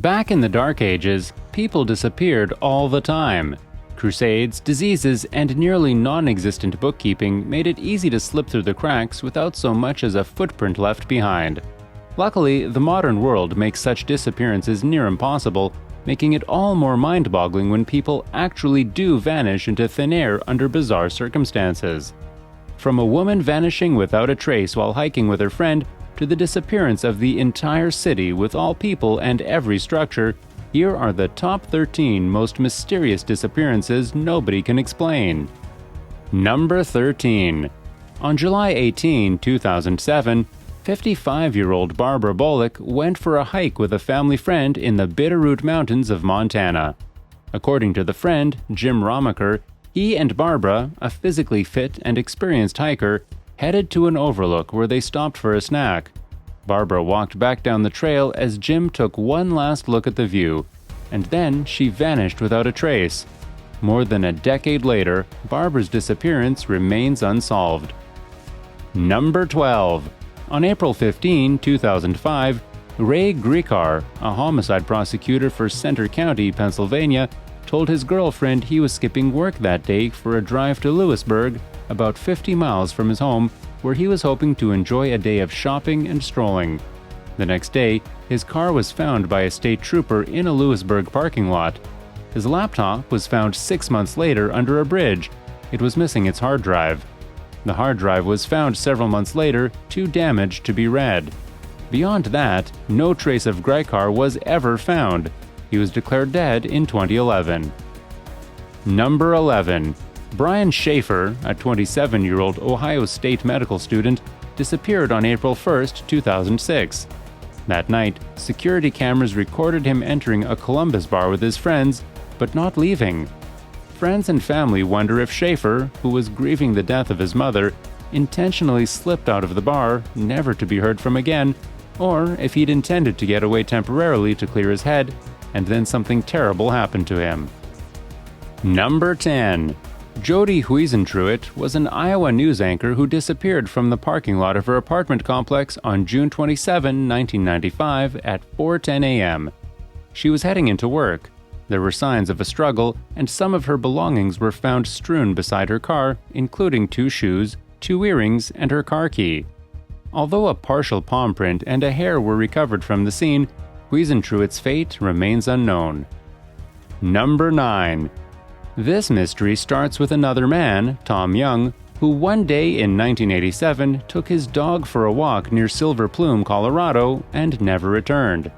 Back in the Dark Ages, people disappeared all the time. Crusades, diseases, and nearly non-existent bookkeeping made it easy to slip through the cracks without so much as a footprint left behind. Luckily, the modern world makes such disappearances near impossible, making it all more mind-boggling when people actually do vanish into thin air under bizarre circumstances. From a woman vanishing without a trace while hiking with her friend, to the disappearance of the entire city with all people and every structure, here are the top 13 most mysterious disappearances nobody can explain. Number 13. On July 18, 2007, 55-year-old Barbara Bolick went for a hike with a family friend in the Bitterroot Mountains of Montana. According to the friend, Jim Romaker, he and Barbara, a physically fit and experienced hiker, headed to an overlook where they stopped for a snack. Barbara walked back down the trail as Jim took one last look at the view, and then she vanished without a trace. More than a decade later, Barbara's disappearance remains unsolved. Number 12. On April 15, 2005, Ray Gricar, a homicide prosecutor for Center County, Pennsylvania, told his girlfriend he was skipping work that day for a drive to Lewisburg, about 50 miles from his home, where he was hoping to enjoy a day of shopping and strolling. The next day, his car was found by a state trooper in a Lewisburg parking lot. His laptop was found 6 months later under a bridge. It was missing its hard drive. The hard drive was found several months later, too damaged to be read. Beyond that, no trace of Gricar was ever found. He was declared dead in 2011. Number 11. Brian Shaffer, a 27-year-old Ohio State medical student, disappeared on April 1, 2006. That night, security cameras recorded him entering a Columbus bar with his friends, but not leaving. Friends and family wonder if Shaffer, who was grieving the death of his mother, intentionally slipped out of the bar, never to be heard from again, or if he'd intended to get away temporarily to clear his head, and then something terrible happened to him. Number 10. Jodi Huisentruit was an Iowa news anchor who disappeared from the parking lot of her apartment complex on June 27, 1995 at 4:10 a.m. She was heading into work. There were signs of a struggle, and some of her belongings were found strewn beside her car, including 2 shoes, 2 earrings, and her car key. Although a partial palm print and a hair were recovered from the scene, Huisentruit's fate remains unknown. Number 9. This mystery starts with another man, Tom Young, who one day in 1987 took his dog for a walk near Silver Plume, Colorado, and never returned.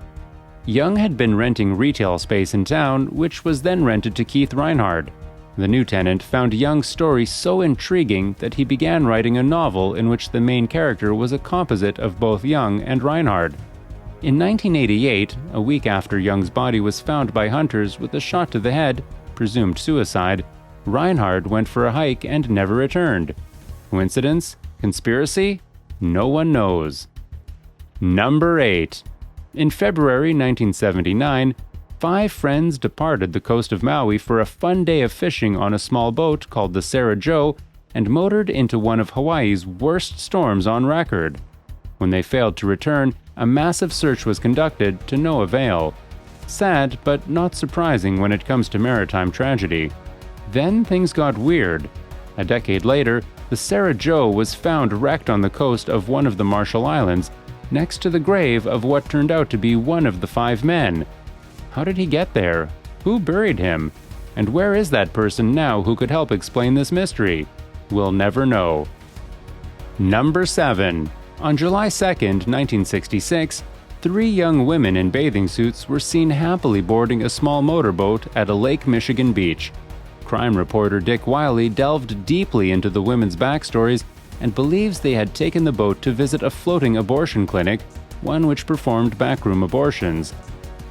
Young had been renting retail space in town, which was then rented to Keith Reinhard. The new tenant found Young's story so intriguing that he began writing a novel in which the main character was a composite of both Young and Reinhard. In 1988, a week after Young's body was found by hunters with a shot to the head, presumed suicide, Reinhard went for a hike and never returned. Coincidence? Conspiracy? No one knows. Number 8. In February 1979, 5 friends departed the coast of Maui for a fun day of fishing on a small boat called the Sarah Joe and motored into one of Hawaii's worst storms on record. When they failed to return, a massive search was conducted to no avail. Sad, but not surprising when it comes to maritime tragedy. Then things got weird. A decade later, the Sarah Joe was found wrecked on the coast of one of the Marshall Islands, next to the grave of what turned out to be one of the 5 men. How did he get there? Who buried him? And where is that person now who could help explain this mystery? We'll never know. Number 7. On July 2, 1966, 3 young women in bathing suits were seen happily boarding a small motorboat at a Lake Michigan beach. Crime reporter Dick Wiley delved deeply into the women's backstories and believes they had taken the boat to visit a floating abortion clinic, one which performed backroom abortions.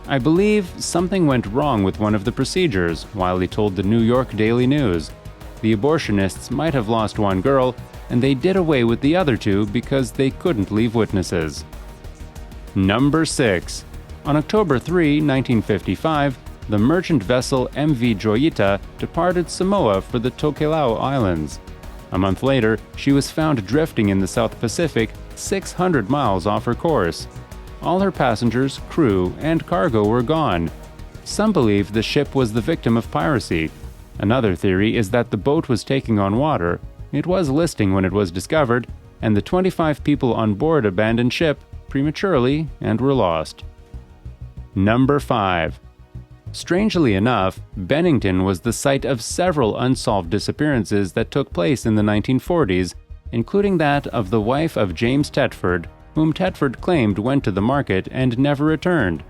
I believe something went wrong with one of the procedures, Wiley told the New York Daily News. The abortionists might have lost one girl, and they did away with the other 2 because they couldn't leave witnesses. Number 6. On October 3, 1955, the merchant vessel MV Joyita departed Samoa for the Tokelau Islands. A month later, she was found drifting in the South Pacific 600 miles off her course. all her passengers, crew, and cargo were gone. Some believe the ship was the victim of piracy. Another theory is that the boat was taking on water. It was listing when it was discovered, and the 25 people on board abandoned ship prematurely and were lost. Number 5. Strangely enough, Bennington was the site of several unsolved disappearances that took place in the 1940s, including that of the wife of James Tetford, whom Tetford claimed went to the market and never returned.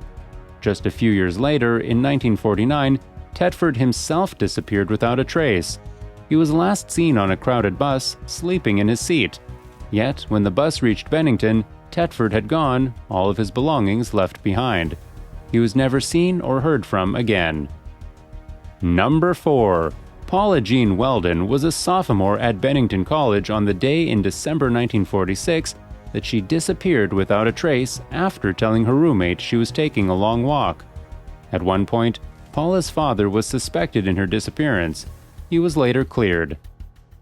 Just a few years later, in 1949, Tetford himself disappeared without a trace. He was last seen on a crowded bus, sleeping in his seat. Yet, when the bus reached Bennington, Tetford had gone, all of his belongings left behind. He was never seen or heard from again. Number 4. Paula Jean Welden was a sophomore at Bennington College on the day in December 1946 that she disappeared without a trace after telling her roommate she was taking a long walk. At one point, Paula's father was suspected in her disappearance. He was later cleared.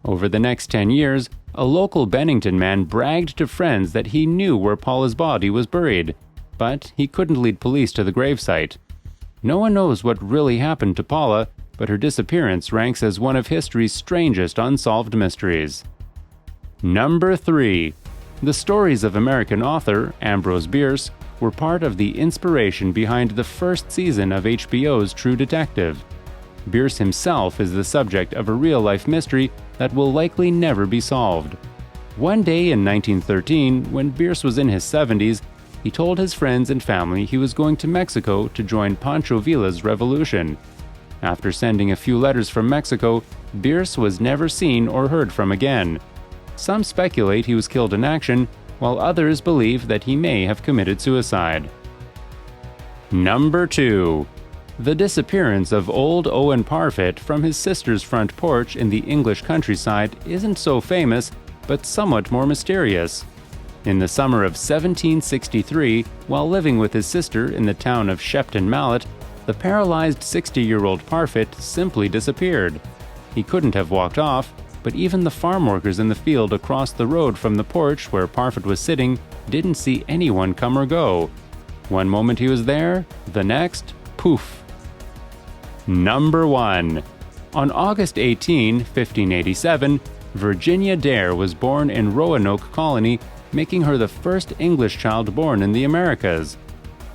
Over the next 10 years, a local Bennington man bragged to friends that he knew where Paula's body was buried, but he couldn't lead police to the gravesite. No one knows what really happened to Paula, but her disappearance ranks as one of history's strangest unsolved mysteries. Number 3. The stories of American author Ambrose Bierce were part of the inspiration behind the first season of HBO's True Detective. Bierce himself is the subject of a real-life mystery that will likely never be solved. One day in 1913, when Bierce was in his 70s, he told his friends and family he was going to Mexico to join Pancho Villa's revolution. After sending a few letters from Mexico, Bierce was never seen or heard from again. Some speculate he was killed in action, while others believe that he may have committed suicide. Number 2. The disappearance of old Owen Parfitt from his sister's front porch in the English countryside isn't so famous, but somewhat more mysterious. In the summer of 1763, while living with his sister in the town of Shepton Mallet, the paralyzed 60-year-old Parfitt simply disappeared. He couldn't have walked off, but even the farm workers in the field across the road from the porch where Parfitt was sitting didn't see anyone come or go. One moment he was there, the next, poof. Number 1. On August 18, 1587, Virginia Dare was born in Roanoke Colony, making her the first English child born in the Americas.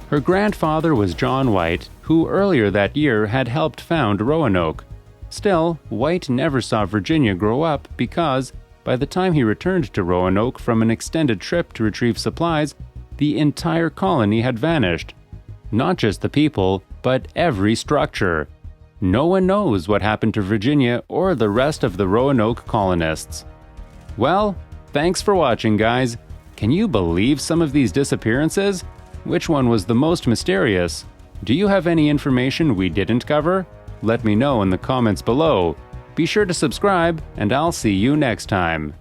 Her grandfather was John White, who earlier that year had helped found Roanoke. Still, White never saw Virginia grow up because, by the time he returned to Roanoke from an extended trip to retrieve supplies, the entire colony had vanished. Not just the people, but every structure. No one knows what happened to Virginia or the rest of the Roanoke colonists. Well, thanks for watching, guys. Can you believe some of these disappearances? Which one was the most mysterious? Do you have any information we didn't cover? Let me know in the comments below. Be sure to subscribe, and I'll see you next time.